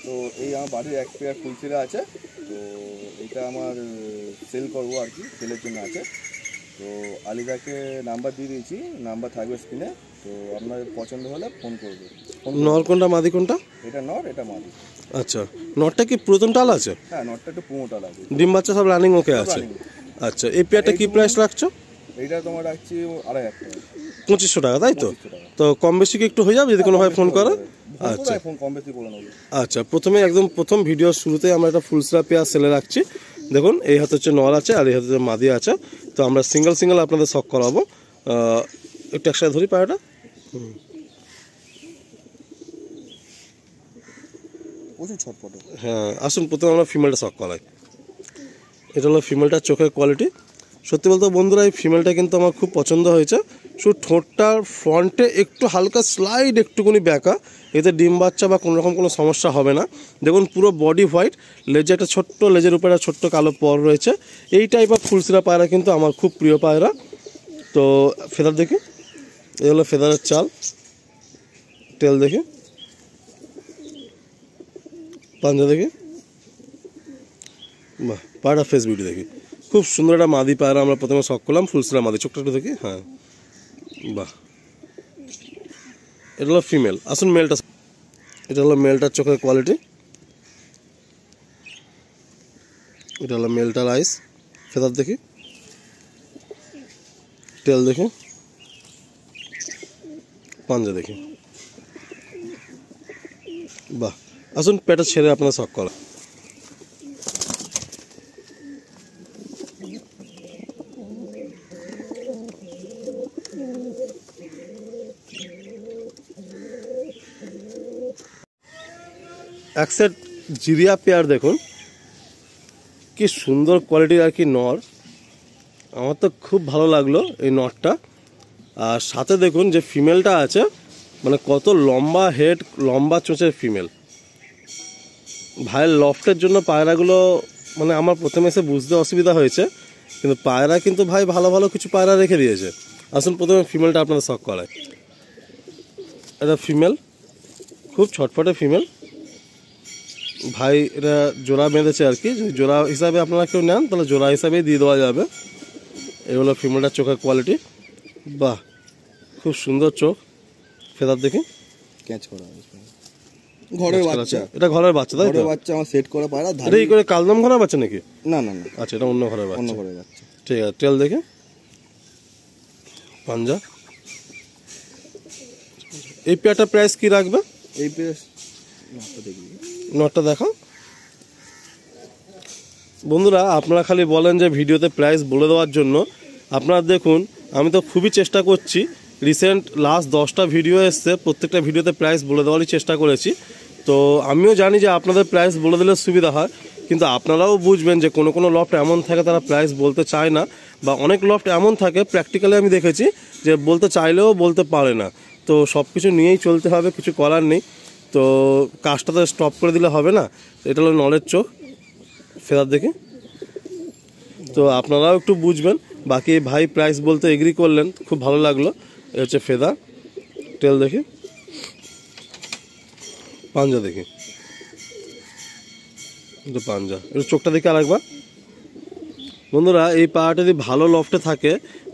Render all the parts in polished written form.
তো এই আমার বাড়ির এক পেয়ার ফুলসিরা আছে, তো এটা আমার সেল করবো আর কি, সেলের জন্য আছে। তো আলিদাকে নাম্বার দিয়ে দিয়েছি, নাম্বার থাকবে স্ক্রিনে, তো আপনার পছন্দ হলে ফোন করবে। নর কোনটা মাদি কোনটা? এটা নর, এটা মাদি। আচ্ছা, নরটা কি পুরাতন টাল আছে? হ্যাঁ, নরটা একটু পুরো টাল আছে। ডিম বাচ্চা সব রানিং ওকে আছে? আচ্ছা, এই পেয়ারটা কি প্রাইস রাখছো? এইটা তোমার রাখছি 2500 টাকা। 2500 টাকা, তাই তো? তো কম বেশি কি একটু হয়ে যাবে যদি কোনো ভাই ফোন করে? আচ্ছা, ফোন কম বেশি করে নেবো। আচ্ছা, প্রথমে একদম প্রথম ভিডিওর শুরুতে আমরা একটা ফুলসরা পেয়ার সেলে রাখছি। দেখুন, এই হাতে হচ্ছে নর আছে আর এই হাতে মাদি আছে। তো আমরা সিঙ্গেল সিঙ্গেল আপনাদের শখ করাবো। একটু একসাথে ধরি পায়রাটা। প্রচুর ছটপট। হ্যাঁ, আসুন প্রথমে আমরা ফিমেলটা শখ করাই। এটা হলো ফিমেলটার চোখের কোয়ালিটি। সত্যি বলতে বন্ধুরা, এই ফিমেলটা কিন্তু আমার খুব পছন্দ হয়েছে। শুধু ঠোঁটটার ফ্রন্টে একটু হালকা স্লাইড একটুকুনি ব্যাকা, এতে ডিম বাচ্চা বা কোনোরকম কোনো সমস্যা হবে না। দেখুন, পুরো বডি হোয়াইট, লেজে একটা ছোট্ট, লেজের উপরে একটা ছোট্ট কালো পর রয়েছে। এই টাইপ অফ ফুলসিরা পায়রা কিন্তু আমার খুব প্রিয় পায়রা। তো ফেদার দেখি, এই হলো ফেদারের চাল। টেল দেখি, পাঞ্জা দেখি, বাহ, পায়রা ফেস বিউটি দেখি, খুব সুন্দর একটা মাদি পায়রা আমরা প্রথমে শখ করলাম। ফুলসরা মাদি, চোখটা একটু দেখি। হ্যাঁ, বাহ, এটা হলো ফিমেল। আসুন মেলটা, এটা হলো মেলটার চোখের কোয়ালিটি। এটা হলো মেলটার আইস। ফেদার দেখি, টেল দেখি, পাঞ্জা দেখি, বাহ। আসুন পেটা ছেড়ে আপনার শখ করা। এক সেট জিরিয়া পেয়ার দেখুন, কি সুন্দর কোয়ালিটির আর কি নর। আমার তো খুব ভালো লাগলো এই নরটা। আর সাথে দেখুন যে ফিমেলটা আছে, মানে কত লম্বা হেড, লম্বা চোঁচের ফিমেল। ভাইয়ের লফটের জন্য পায়রাগুলো মানে আমার প্রথমে এসে বুঝতে অসুবিধা হয়েছে, কিন্তু পায়রা কিন্তু ভাই ভালো ভালো কিছু পায়রা রেখে দিয়েছে। আসুন প্রথমে ফিমেলটা আপনাদের শখ করায়। এটা ফিমেল, খুব ছটফটে ফিমেল ভাই। এটা জোড়া বেঁধেছে আর কি, যদি জোড়া হিসাবে আপনারা কেউ নেন তাহলে জোড়া হিসাবেই দিয়ে দেওয়া যাবে। এগুলো ফিমেলটার চোখের কোয়ালিটি, বাহ, খুব সুন্দর চোখ। ফেদার দেখি, ক্যাচ করা ঘরের বাচ্চা। এটা ঘরের বাচ্চা, তাই তো? ঘরের বাচ্চা আমার সেট করা পায়রা। এটা এই করে কালদম ঘরের বাচ্চা নাকি? না না না, আচ্ছা, এটা অন্য ঘরের বাচ্চা। অন্য ঘরের বাচ্চা। ঠিক আছে, টেল দেখে, পাঞ্জা। এই পেয়ারটা প্রাইস কি রাখবে? এই পেয়ার দেখি, নটটা দেখো বন্ধুরা। আপনারা খালি বলেন যে ভিডিওতে প্রাইস বলে দেওয়ার জন্য। আপনারা দেখুন, আমি তো খুবই চেষ্টা করছি। রিসেন্ট লাস্ট 10টা ভিডিও এসছে, প্রত্যেকটা ভিডিওতে প্রাইস বলে দেওয়ারই চেষ্টা করেছি। তো আমিও জানি যে আপনাদের প্রাইস বলে দিলে সুবিধা হয়, কিন্তু আপনারাও বুঝবেন যে কোনো কোনো লফট এমন থাকে তারা প্রাইস বলতে চায় না, বা অনেক লফট এমন থাকে প্র্যাকটিক্যালি আমি দেখেছি যে বলতে চাইলেও বলতে পারে না। তো সব কিছু নিয়েই চলতে হবে, কিছু করার নেই। তো কাজটা তো স্টপ করে দিলে হবে না। এটা হলো নলের চোখ। ফেদার দেখি, তো আপনারাও একটু বুঝবেন। বাকি ভাই প্রাইস বলতে এগ্রি করলেন, খুব ভালো লাগলো। এ হচ্ছে ফেদার। টেল দেখি, পাঞ্জা দেখি, এটা পাঞ্জা। এটা চোখটা দেখি আরেকবার। বন্ধুরা, এই পায়রাটা যদি ভালো লফটে থাকে,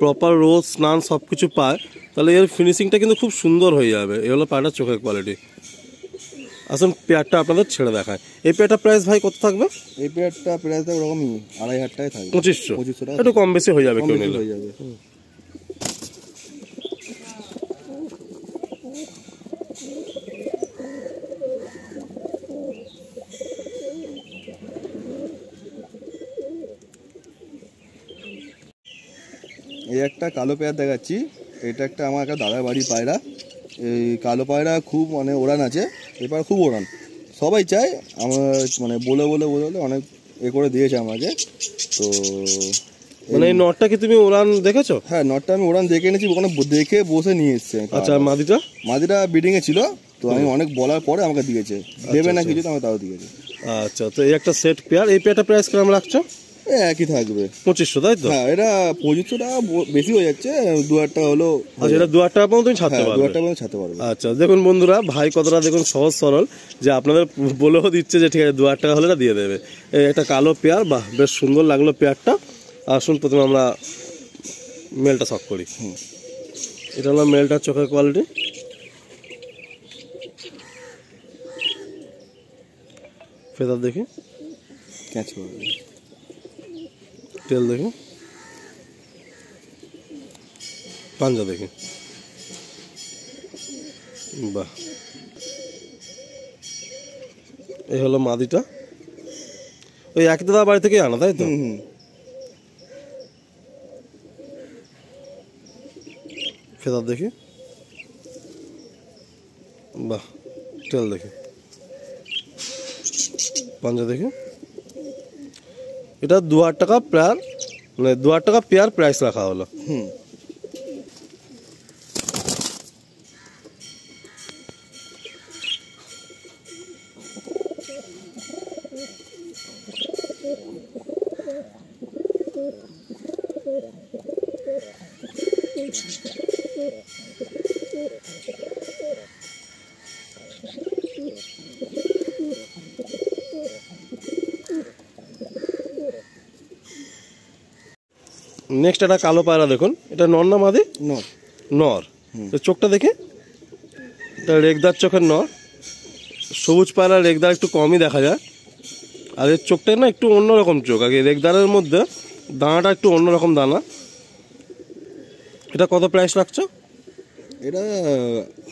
প্রপার রোজ স্নান সব কিছু পায়, তাহলে এর ফিনিশিংটা কিন্তু খুব সুন্দর হয়ে যাবে। এই হলো পায়রাটার চোখের কোয়ালিটি। আসুন পেয়ারটা আপনাদের ছেড়ে দেখায়। এই পেয়ারটা প্রাইস ভাই কত থাকবে? এই পেয়ারটা প্রাইস ওরকমই 2500 টাকায় থাকবে। 2500 টাকা, একটু কম বেশি হয়ে যাবে কেউ নিলে। হয়ে যাবে। এই একটা কালো পেয়ার দেখাচ্ছি। এটা একটা আমার একটা দাদার বাড়ির পায়রা। এই কালো পায়রা খুব মানে ওড়ান আছে, এবার খুব ওড়ান। সবাই চায় আমার, মানে বলে বলে বলে বলে অনেক করে দিয়েছে আমাকে। তো মানে এই নটটা কি তুমি উড়ান দেখেছো? হ্যাঁ, নটটা আমি উড়ান দেখে এনেছি, ওখানে দেখে বসে নিয়ে এসছে। আচ্ছা, মাদিটা? মাদিটা ব্রিডিংয়ে ছিল, তো আমি অনেক বলার পরে আমাকে দিয়েছে। দেবে না কিছু, তো আমি তাও দিয়েছে। আচ্ছা, তো এই একটা সেট পেয়ার। এই পেয়ারটা প্রাইস কেমন রাখছো? এই একই থাকবে। 2500 তাই তো? হ্যাঁ, এটা 2500 টাকা বেশি হয়ে যাচ্ছে, 2000 টাকা হলো। আচ্ছা, এটা 2000 টাকা পর্যন্ত তুমি ছাড়তে পারবে? 2000 টাকা পর্যন্ত ছাড়তে পারবে। আচ্ছা, দেখুন বন্ধুরা, ভাই কতটা দেখুন সহজ সরল, যে আপনাদের বলেও দিচ্ছে যে ঠিক আছে 2000 টাকা হলে এটা দিয়ে দেবে। এই একটা কালো পেয়ার, বাহ বেশ সুন্দর লাগলো পেয়ারটা। আসুন প্রথমে আমরা মেলটা শখ করি। এটা হলো মেলটার চোখের কোয়ালিটি। ফেদার দেখি, ক্যাচ করবে, তেল দেখি, পাঞ্জা দেখি, বাহ। এই হলো মাদিটা, ওই এক দাদা বাড়ি থেকে আনা তাই তো? ফেদার দেখি, বাহ, তেল দেখি, পাঞ্জা দেখি। এটা 2000 টাকা পেয়ার, মানে 2000 টাকা পেয়ার প্রাইস রাখা হলো। নেক্সট একটা কালো পায়রা দেখুন, এটা নর না মাদি? নর। নর। তো চোখটা দেখে, এটা রেগদার চোখের নর। সবুজ পায়রা রেগদার একটু কমই দেখা যায়, আর এর চোখটা না একটু অন্যরকম চোখ। আগে রেগদারের মধ্যে দানাটা একটু অন্যরকম দানা। এটা কত প্রাইস রাখছো? এটা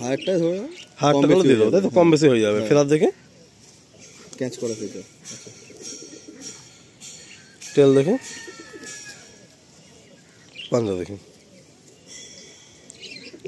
1000 টাকা ধরে, 1000 টাকা দিয়ে দেবো তাই তো? কম বেশি হয়ে যাবে। ফেদার দেখে, ক্যাচ করা সেটা। তেল দেখে, পাঞ্জা দেখি,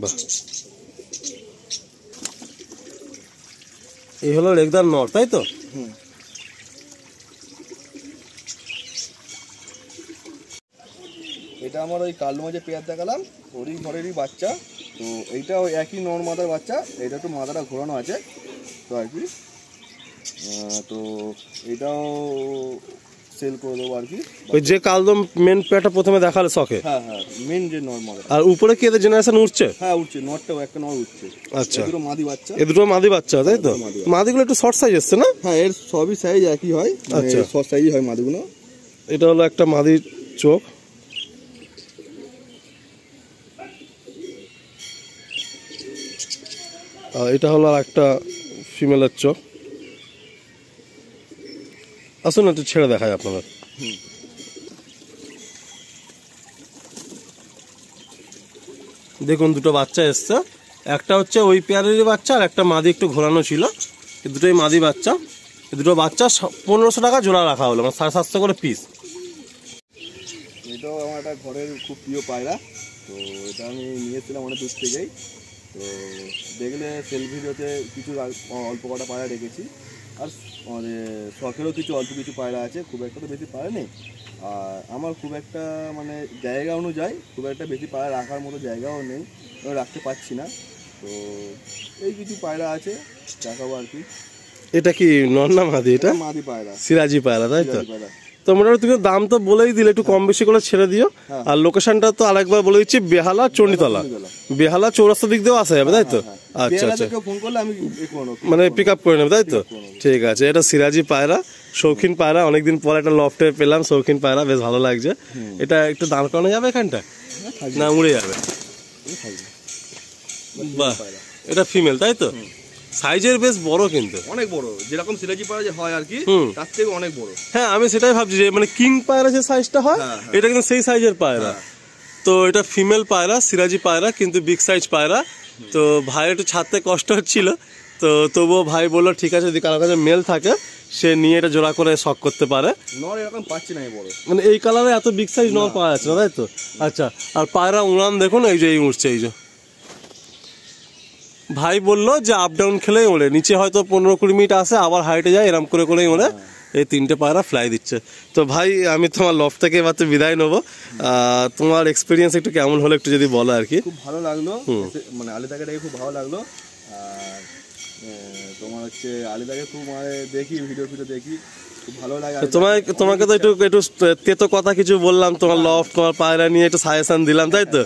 বাহ। এই হলো রেগদার নর তাই তো? এটা আমার ওই কালো মাঝে পেয়ার দেখালাম, ওরই ঘরেরই বাচ্চা। তো এইটা ওই একই নর মাদার বাচ্চা, এটা একটু মাদাটা ঘোরানো আছে তো আর কি। তো এটাও সেল করে দেবো আর কি। ওই যে কালদম মেন পেয়ারটা প্রথমে দেখালে শখে? হ্যাঁ হ্যাঁ, মেন যে নর মাদার। আর উপরে কি এদের জেনারেশন উঠছে? হ্যাঁ উঠছে, নরটাও একটা নর উঠছে। আচ্ছা, দুটো মাদি বাচ্চা। এ দুটো মাদি বাচ্চা তাই তো? মাদিগুলো একটু শর্ট সাইজ এসছে না? হ্যাঁ, এর সবই সাইজ একই হয়, আচ্ছা, শর্ট সাইজই হয় মাদিগুলো। এটা হলো একটা মাদির চোখ, আর এটা হলো একটা ফিমেলের চোখ। আসুন একটু ছেড়ে দেখায় আপনাদের। দেখুন দুটো বাচ্চা এসছে, একটা হচ্ছে ওই পেয়ারেরই বাচ্চা, আর একটা মাদি একটু ঘোরানো ছিল। এই দুটোই মাদি বাচ্চা। এই দুটো বাচ্চা 1500 টাকা জোড়া রাখা হলো, মানে 750 করে পিস। এটাও আমার একটা ঘরের খুব প্রিয় পায়রা। তো এটা আমি নিয়েছিলাম অনেক দূর থেকেই। তো দেখলে সেল ভিডিওতে কিছু অল্প কটা পায়রা রেখেছি, আর মানে শখেরও কিছু অল্প কিছু পায়রা আছে, খুব একটা তো বেশি পায়রা নেই। আর আমার খুব একটা মানে জায়গা অনুযায়ী খুব একটা বেশি পায়রা রাখার মতো জায়গাও নেই, আমি রাখতে পারছি না। তো এই কিছু পায়রা আছে, দেখাবো আর কি। এটা কি নর না মাদি? এটা মাদি পায়রা, সিরাজি পায়রা তাই তো? পায়রা। তো মোটামুটি তুমি দাম তো বলেই দিলে, একটু কম বেশি করে ছেড়ে দিও। আর লোকেশনটা তো আরেকবার বলে দিচ্ছি, বেহালা চণ্ডীতলা, বেহালা চৌরাস্তা দিক দিয়েও আসা যাবে তাই তো? আচ্ছা আচ্ছা, ফোন করলে আমি মানে পিক আপ করে নেবে তাই তো? ঠিক আছে, এটা সিরাজি পায়রা, শৌখিন পায়রা। অনেকদিন পর একটা লফটে পেলাম শৌখিন পায়রা, বেশ ভালো লাগছে। এটা একটু দাঁড় করানো যাবে এখানটা না উড়ে যাবে? বাহ, এটা ফিমেল তাই তো? সাইজের বেশ বড়, কিন্তু অনেক বড়, যেরকম সিরাজি পায়রা যে হয় আর কি তার থেকে অনেক বড়। হ্যাঁ, আমি সেটাই ভাবছি যে মানে কিং পায়রা যে সাইজটা হয়, এটা কিন্তু সেই সাইজের পায়রা। তো এটা ফিমেল পায়রা, সিরাজি পায়রা, কিন্তু বিগ সাইজ পায়রা। তো ভাই একটু ছাড়তে কষ্ট হচ্ছিল, তো তবুও ভাই বললো ঠিক আছে, যদি কারোর কাছে মেল থাকে সে নিয়ে এটা জোড়া করে শখ করতে পারে। নর এরকম পাচ্ছি না বড়, মানে এই কালারে এত বিগ সাইজ নর পাওয়া যাচ্ছে না তাই তো? আচ্ছা, আর পায়রা উড়ান দেখুন, এই যে এই উঠছে, এই যে ভাই বললো যে আপ ডাউন খেলেই ওড়ে, নিচে হয়তো 15-20 মিনিট আসে, আবার হাইটে যায়, এরম করে করেই ওড়ে। এই 3টে পায়রা ফ্লাই দিচ্ছে। তো ভাই আমি তোমার লফ থেকে এবার তো বিদায় নেবো, তোমার এক্সপিরিয়েন্স একটু কেমন হলো একটু যদি বলো আর কি। খুব ভালো লাগলো, মানে আলিদাকে খুব ভালো লাগলো। আর তোমার হচ্ছে আলিদাকে খুব মানে দেখি ভিডিও দেখি, খুব ভালো লাগে। তোমাকে তো একটু তেতো কথা কিছু বললাম তোমার লফট তোমার পায়রা নিয়ে একটু সাজেশন দিলাম, তাই তো?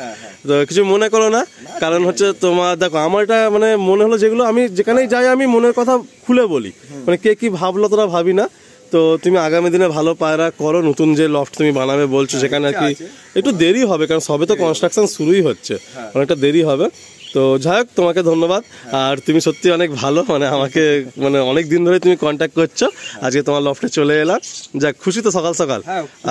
তো কিছু মনে করো না, কারণ হচ্ছে তোমার দেখো আমার এটা মানে মনে হলো যেগুলো আমি যেখানেই যাই আমি মনের কথা খুলে বলি, মানে কে কি ভাবলো তোরা ভাবি না। তো তুমি আগামী দিনে ভালো পায়রা করো, নতুন যে লফট তুমি বানাবে বলছো সেখানে আর কি একটু দেরি হবে, কারণ সবে তো কনস্ট্রাকশন শুরুই হচ্ছে, অনেকটা দেরি হবে। তো যাই হোক, তোমাকে ধন্যবাদ। আর তুমি সত্যি অনেক ভালো, মানে আমাকে মানে অনেক দিন ধরে তুমি কন্ট্যাক্ট করছো, আজকে তোমার লফটে চলে এলাম, যাক খুশি তো সকাল সকাল।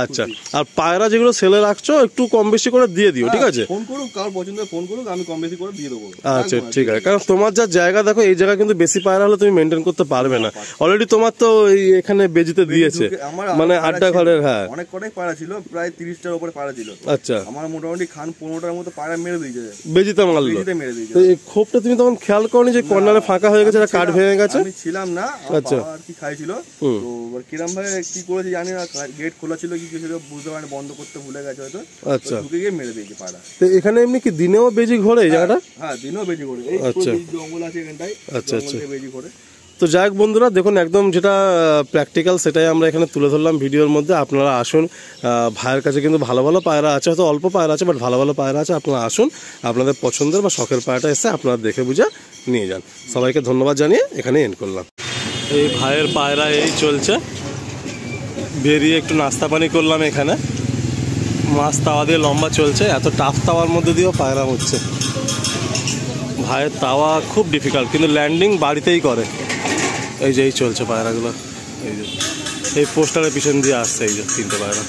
আচ্ছা, আর পায়রা যেগুলো সেলে রাখছো একটু কম বেশি করে দিয়ে দিও, ঠিক আছে? ফোন করুক, কার পছন্দ ফোন করুক, আমি কম বেশি করে দিয়ে দেবো। আচ্ছা ঠিক আছে, কারণ তোমার যা জায়গা দেখো, এই জায়গা কিন্তু বেশি পায়রা হলে তুমি মেনটেন করতে পারবে না। অলরেডি তোমার তো এই এখানে বেজিতে দিয়েছে, মানে আড্ডা ঘরের। হ্যাঁ, অনেক কটাই পায়রা ছিল, প্রায় 30টার উপরে পায়রা ছিল। আচ্ছা, আমার মোটামুটি খান 15টার মতো পায়রা মেরে দিয়েছে, বেজিতে মারলো। মেরে দিয়েছে। তো এই খোপটা তুমি তখন খেয়াল করনি যে কর্নারে ফাঁকা হয়ে গেছে, কাঠ ভেঙে গেছে? আমি ছিলাম না, আচ্ছা, আর কি খাইছিল তো কিরম ভাবে কি করেছে জানি না, গেট খোলা ছিল কি ছিল বুঝতে পারিনি, বন্ধ করতে ভুলে গেছে হয়তো। আচ্ছা, ঢুকে গিয়ে মেরে দিয়েছে পায়রা। তো এখানে এমনি কি দিনেও বেজি ঘোরে এই জায়গাটা? হ্যাঁ, দিনেও বেজি ঘোরে। এই জঙ্গল আছে এখানটায়, আচ্ছা আচ্ছা, বেজি ঘোরে। তো যাই হোক বন্ধুরা, দেখুন একদম যেটা প্র্যাকটিক্যাল সেটাই আমরা এখানে তুলে ধরলাম ভিডিওর মধ্যে। আপনারা আসুন, ভাইয়ের কাছে কিন্তু ভালো ভালো পায়রা আছে, হয়তো অল্প পায়রা আছে বাট ভালো ভালো পায়রা আছে। আপনারা আসুন, আপনাদের পছন্দের বা শখের পায়রাটা এসে আপনারা দেখে বুঝে নিয়ে যান। সবাইকে ধন্যবাদ জানিয়ে এখানে এন্ড করলাম। এই ভাইয়ের পায়রা এই চলছে, বেরিয়ে একটু নাস্তা পানি করলাম এখানে, মাছ তাওয়া দিয়ে লম্বা চলছে, এত টাফ তাওয়ার মধ্যে দিয়েও পায়রা হচ্ছে। ভাইয়ের তাওয়া খুব ডিফিকাল্ট, কিন্তু ল্যান্ডিং বাড়িতেই করে। এই যে এই চলছে পায়রাগুলো, এই যে এই পোস্টারের পিছন দিয়ে আসছে, এই যে 3টে পায়রা।